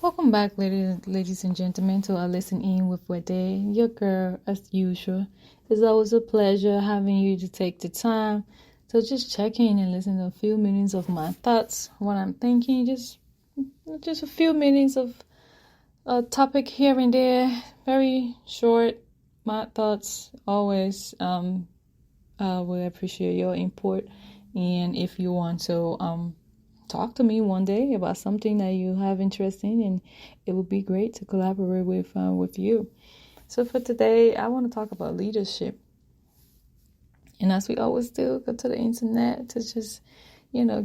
Welcome back, ladies and gentlemen, to our Listen In with Wede, your girl, as usual. It's always a pleasure having you to take the time to just check in and listen to a few minutes of my thoughts, what I'm thinking, just a few minutes of a topic here and there, very short. My thoughts always will appreciate your input, and if you want to talk to me one day about something that you have interest in, and it would be great to collaborate with you. So for today, I want to talk about leadership. And as we always do, go to the internet to just,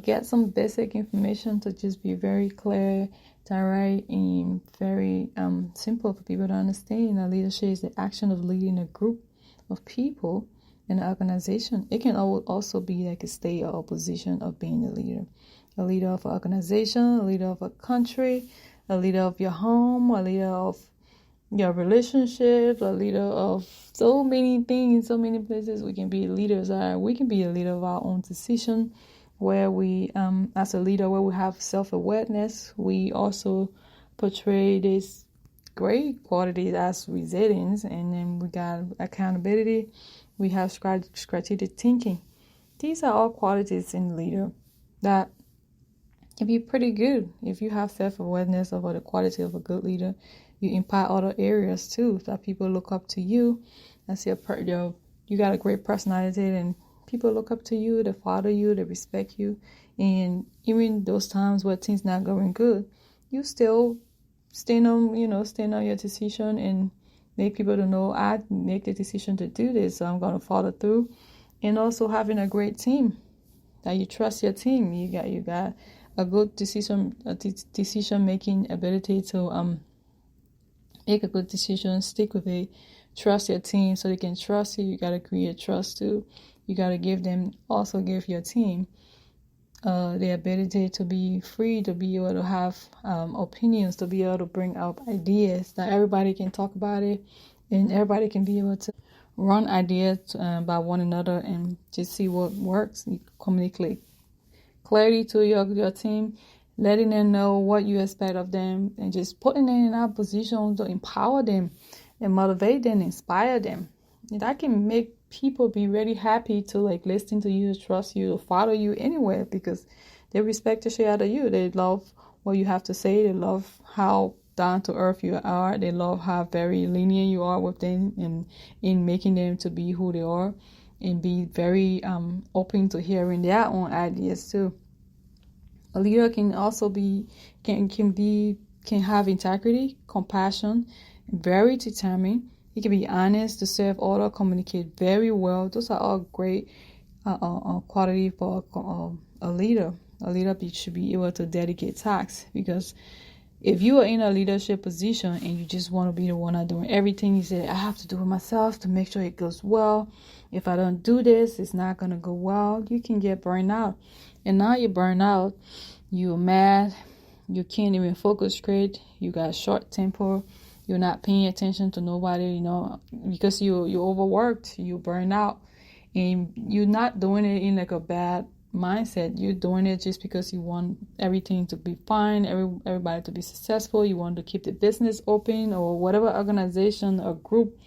get some basic information to just be very clear, direct, and very simple for people to understand. That leadership is the action of leading a group of people in an organization. It can also be like a state or position of being a leader of an organization, a leader of a country, a leader of your home, a leader of your relationship, a leader of so many things, so many places we can be leaders. We can be a leader of our own decision, where we, as a leader, where we have self-awareness. We also portray this great qualities as resilience, and then we got accountability. We have strategic thinking. These are all qualities in a leader that can be pretty good. If you have self-awareness about the quality of a good leader, you impact other areas too, that people look up to you and say, you got a great personality, and people look up to you, they follow you, they respect you. And even those times where things not going good, you still stand on your decision and make people to know, I make the decision to do this, so I'm going to follow through. And also having a great team, that you trust your team. You got a good decision making ability to make a good decision, stick with it, trust your team so they can trust you. You got to create trust too. You got to give your team the ability to be free, to be able to have opinions, to be able to bring up ideas, that everybody can talk about it, and everybody can be able to run ideas by one another and just see what works. You communicate clarity to your team, letting them know what you expect of them, and just putting them in that position to empower them and motivate them, inspire them. And that can make people be really happy to listen to you, trust you, to follow you anywhere, because they respect the shit out of you. They love what you have to say. They love how down to earth you are. They love how very lenient you are with them and in making them to be who they are, and be very open to hearing their own ideas too. A leader can also can have integrity, compassion, very determined. He can be honest, to serve order, communicate very well. Those are all great quality for a leader. A leader should be able to dedicate tasks, because if you are in a leadership position and you just want to be the one that doing everything, you say, I have to do it myself to make sure it goes well. If I don't do this, it's not going to go well. You can get burned out. And now you're burned out. You're mad. You can't even focus straight. You got short temper. You're not paying attention to nobody, because you overworked. You burned out. And you're not doing it in a bad mindset. You're doing it just because you want everything to be fine, everybody to be successful. You want to keep the business open, or whatever organization or group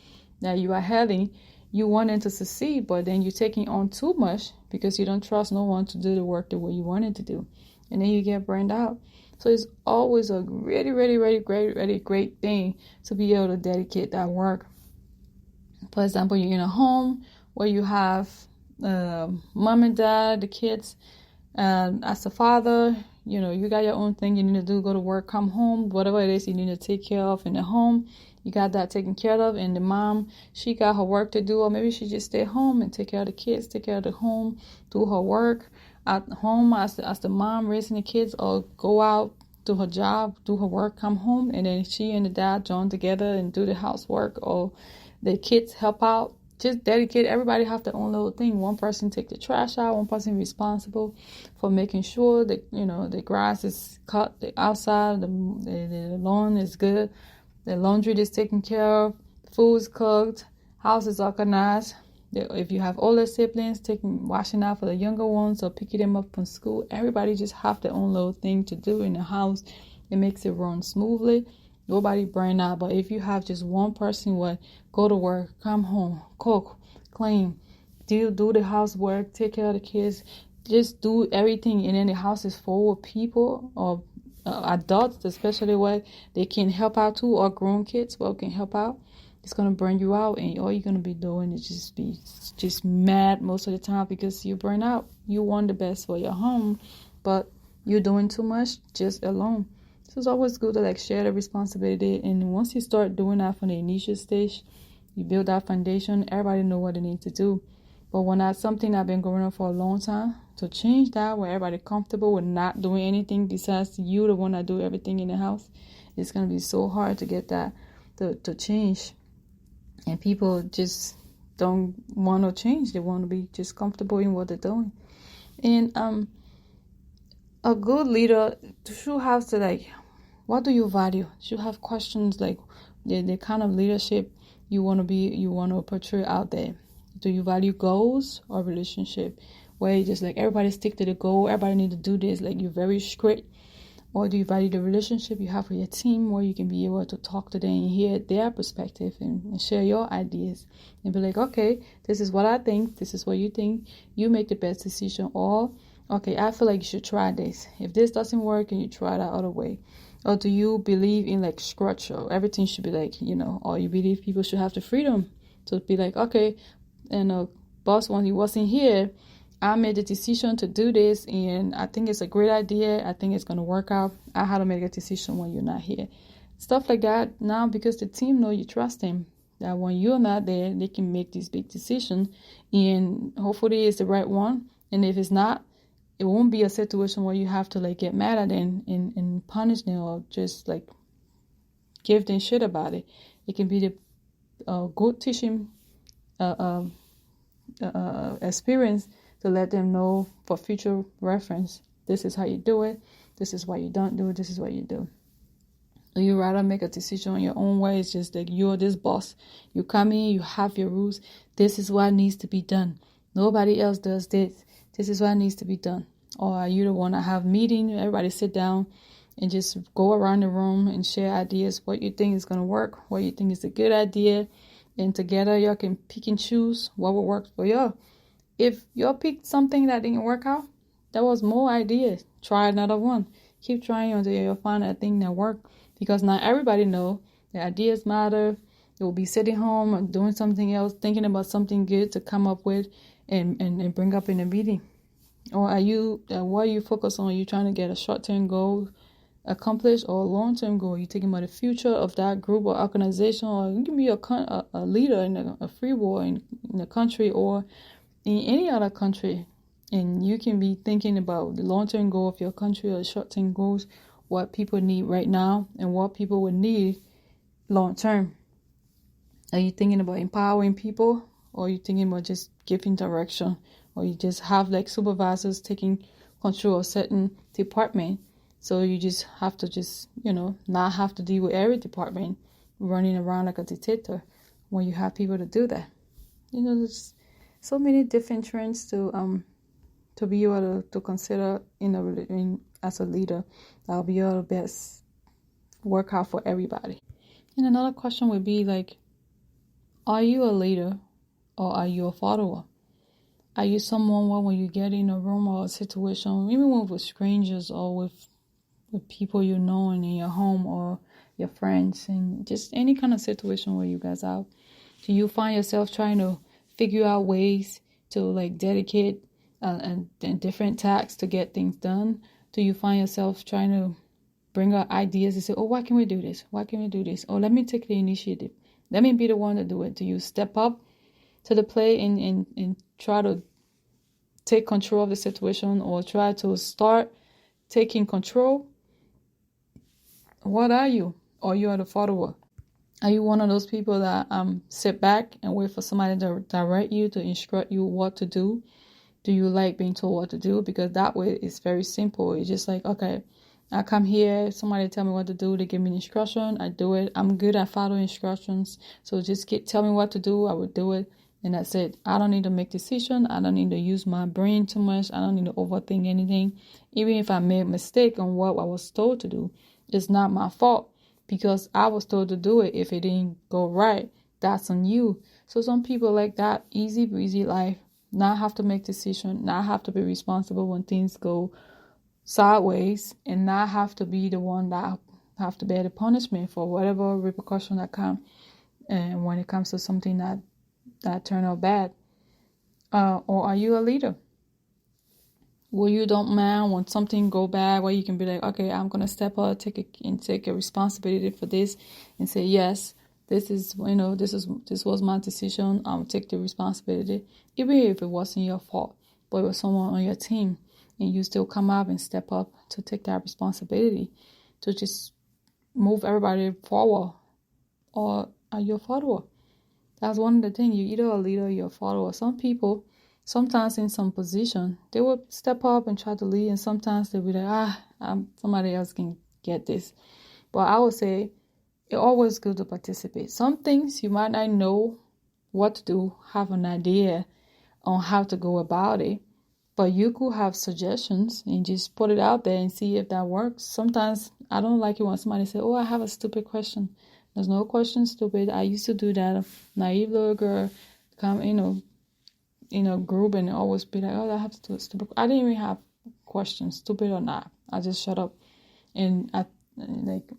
that you are heading. You want it to succeed, but then you're taking on too much because you don't trust no one to do the work the way you want it to do, and then you get burned out. So it's always a really, really, really great thing to be able to dedicate that work. For example, you're in a home where you have mom and dad, the kids. As a father, you got your own thing you need to do, go to work, come home, whatever it is you need to take care of in the home, you got that taken care of. And the mom, she got her work to do, or maybe she just stay home and take care of the kids, take care of the home, do her work at home as the mom raising the kids, or go out, do her job, do her work, come home, and then she and the dad join together and do the housework, or the kids help out. Just dedicate. Everybody have their own little thing. One person take the trash out. One person responsible for making sure that the grass is cut, the outside, the lawn is good, the laundry is taken care of, food is cooked, house is organized. If you have older siblings, washing out for the younger ones or picking them up from school. Everybody just have their own little thing to do in the house It makes it run smoothly. Nobody burn out. But if you have just one person what go to work, come home, cook, clean, do the housework, take care of the kids, just do everything, and then the house is full of people or adults, especially where they can help out too, or grown kids who can help out. It's gonna burn you out, and all you're gonna be doing is just mad most of the time because you burn out. You want the best for your home, but you're doing too much just alone. So it's always good to like share the responsibility, and once you start doing that from the initial stage, you build that foundation. Everybody know what they need to do. But when that's something that's been going on for a long time, to change that where everybody comfortable with not doing anything besides you, the one that do everything in the house, it's gonna be so hard to get that to change. And people just don't want to change. They want to be just comfortable in what they're doing. And a good leader should have to like, what do you value? Should have questions like the kind of leadership you want to portray out there. Do you value goals or relationship? Where you just like everybody stick to the goal, everybody need to do this, like you're very strict. Or do you value the relationship you have with your team where you can be able to talk to them and hear their perspective and share your ideas and be like, okay, this is what I think, this is what you think, you make the best decision. Or, okay, I feel like you should try this. If this doesn't work, and you try that other way. Or do you believe in like structure? Everything should be like, or you believe people should have the freedom to be like, okay, and boss, when he wasn't here, I made the decision to do this, and I think it's a great idea. I think it's going to work out. I had to make a decision when you're not here. Stuff like that now, because the team know you trust them, that when you're not there, they can make this big decision, and hopefully it's the right one. And if it's not, it won't be a situation where you have to like get mad at them and punish them or just like give them shit about it. It can be the good teaching experience to let them know for future reference. This is how you do it. This is why you don't do it. This is what you do. So you rather make a decision on your own way. It's just like you're this boss. You come in, you have your rules. This is what needs to be done. Nobody else does this. This is what needs to be done. Or are you the one that have meeting? Everybody sit down and just go around the room and share ideas. What you think is going to work. What you think is a good idea. And together y'all can pick and choose what will work for y'all. If you picked something that didn't work out, there was more ideas. Try another one. Keep trying until you find a thing that works. Because not everybody know that ideas matter. They will be sitting home or doing something else, thinking about something good to come up with and bring up in a meeting. Or what are you focused on? Are you trying to get a short-term goal accomplished or a long-term goal? You're thinking about the future of that group or organization, or you can be a leader in a free war in a country or in any other country, and you can be thinking about the long-term goal of your country or the short-term goals, what people need right now and what people would need long-term. Are you thinking about empowering people, or are you thinking about just giving direction, or you just have like supervisors taking control of certain department, so you just have to not have to deal with every department running around like a dictator when you have people to do that. There's so many different trends to be able to consider as a leader that'll be able to best work out for everybody. And another question would be like, are you a leader or are you a follower? Are you someone when you get in a room or a situation, even with strangers or with people you know in your home or your friends, and just any kind of situation where you guys are, do you find yourself trying to figure out ways to like dedicate and different tasks to get things done? Do you find yourself trying to bring up ideas and say, oh, why can we do this? Why can we do this? Oh, let me take the initiative. Let me be the one to do it. Do you step up to the plate and try to take control of the situation, or try to start taking control? What are you? Or you are the follower? Are you one of those people that sit back and wait for somebody to direct you, to instruct you what to do? Do you like being told what to do? Because that way it's very simple. It's just like, okay, I come here, somebody tell me what to do, they give me an instruction, I do it. I'm good at following instructions. So just tell me what to do, I will do it. And that's it. I don't need to make decisions. I don't need to use my brain too much. I don't need to overthink anything. Even if I made a mistake on what I was told to do, It's not my fault because I was told to do it. If it didn't go right, that's on you. So some people like that easy breezy life, not have to make decisions, not have to be responsible when things go sideways, and not have to be the one that have to bear the punishment for whatever repercussion that come. And when it comes to something that turn out bad, or are you a leader where you don't mind when something go bad, where you can be like, okay, I'm gonna step up, take a responsibility for this, and say yes, this was my decision. I'll take the responsibility, even if it wasn't your fault, but it was someone on your team, and you still come up and step up to take that responsibility, to just move everybody forward. Or are you a follower? That's one of the things. You're either a leader or you're a follower. Some people, sometimes in some position, they will step up and try to lead, and sometimes they'll be like, somebody else can get this. But I would say it's always good to participate. Some things you might not know what to do, have an idea on how to go about it, but you could have suggestions and just put it out there and see if that works. Sometimes I don't like it when somebody says, oh, I have a stupid question. There's no question stupid. I used to do that. Naive little girl come, group and always be like, oh, I have to do stupid. I didn't even have questions, stupid or not. I just shut up. And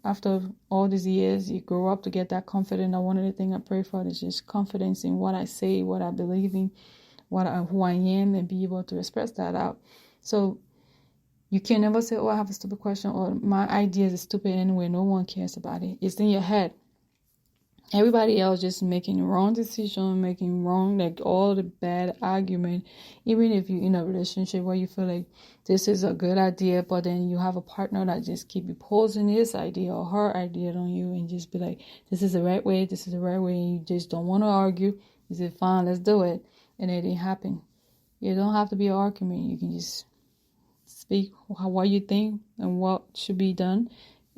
after all these years, you grow up to get that confidence. One of the things I pray for is just confidence in what I say, what I believe in, who I am, and be able to express that out. So you can never say, oh, I have a stupid question, or my idea is stupid anyway. No one cares about it. It's in your head. Everybody else just making the wrong decision, making wrong, like all the bad argument. Even if you're in a relationship where you feel like this is a good idea, but then you have a partner that just keep imposing his idea or her idea on you, and just be like, this is the right way, and you just don't want to argue. You say, fine, let's do it. And it didn't happen. You don't have to be an argument. You can just speak what you think and what should be done.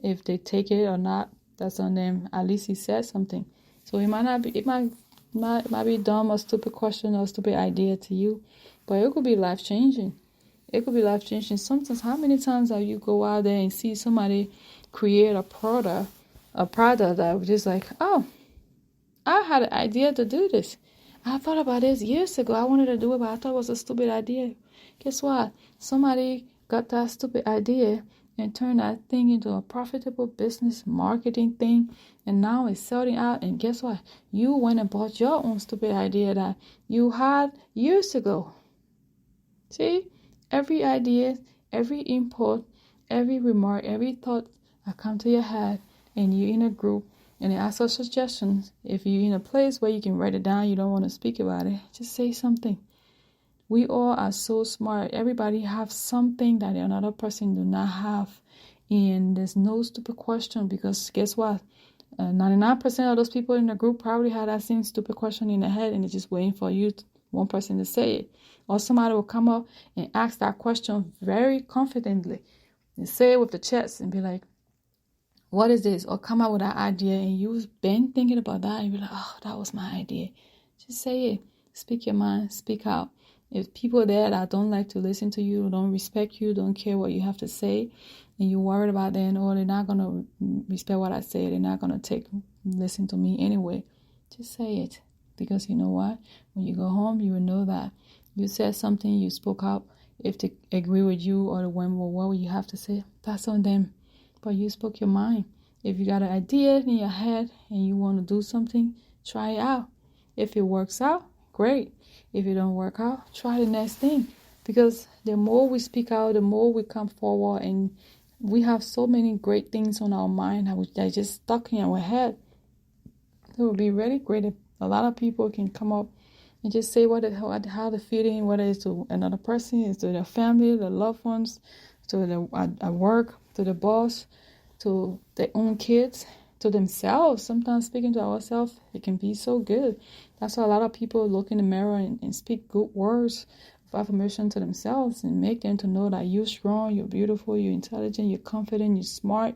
If they take it or not, that's on them. At least he said something. So it might not be, it might be dumb or stupid question or stupid idea to you, but it could be life changing. It could be life changing. Sometimes, how many times have you go out there and see somebody create a product that was just like, oh, I had an idea to do this. I thought about this years ago. I wanted to do it, but I thought it was a stupid idea. Guess what? Somebody got that stupid idea and turn that thing into a profitable business marketing thing, and now it's selling out. And guess what? You went and bought your own stupid idea that you had years ago. See? Every idea, every input, every remark, every thought that come to your head, and you're in a group and they ask for suggestions. If you're in a place where you can write it down, you don't want to speak about it, just say something. We all are so smart. Everybody have something that another person do not have. And there's no stupid question, because guess what? 99% of those people in the group probably had that same stupid question in their head, and they're just waiting for one person to say it. Or somebody will come up and ask that question very confidently and say it with the chest and be like, what is this? Or come out with that idea, and you've been thinking about that, and you're like, oh, that was my idea. Just say it. Speak your mind. Speak out. If people there that don't like to listen to you, don't respect you, don't care what you have to say, and you're worried about them, or they're not going to respect what I say, they're not going to listen to me anyway, just say it. Because you know what? When you go home, you will know that you said something, you spoke out. If they agree with you or what you have to say, that's on them. But you spoke your mind. If you got an idea in your head and you want to do something, try it out. If it works out, great. If it don't work out, try the next thing. Because the more we speak out, the more we come forward, and we have so many great things on our mind that are just stuck in our head. It would be really great if a lot of people can come up and just say how they're feeling, whether it's to another person, it's to their family, their loved ones, to at work, to the boss, to their own kids, to themselves. Sometimes speaking to ourselves, it can be so good. That's why a lot of people look in the mirror and speak good words of affirmation to themselves, and make them to know that you're strong, you're beautiful, you're intelligent, you're confident, you're smart,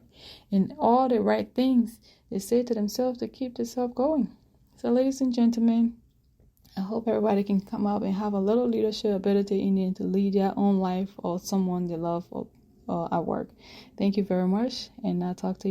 and all the right things they say to themselves to keep themselves going. So ladies and gentlemen, I hope everybody can come up and have a little leadership ability in them to lead their own life or someone they love or or at work. Thank you very much, and I'll talk to you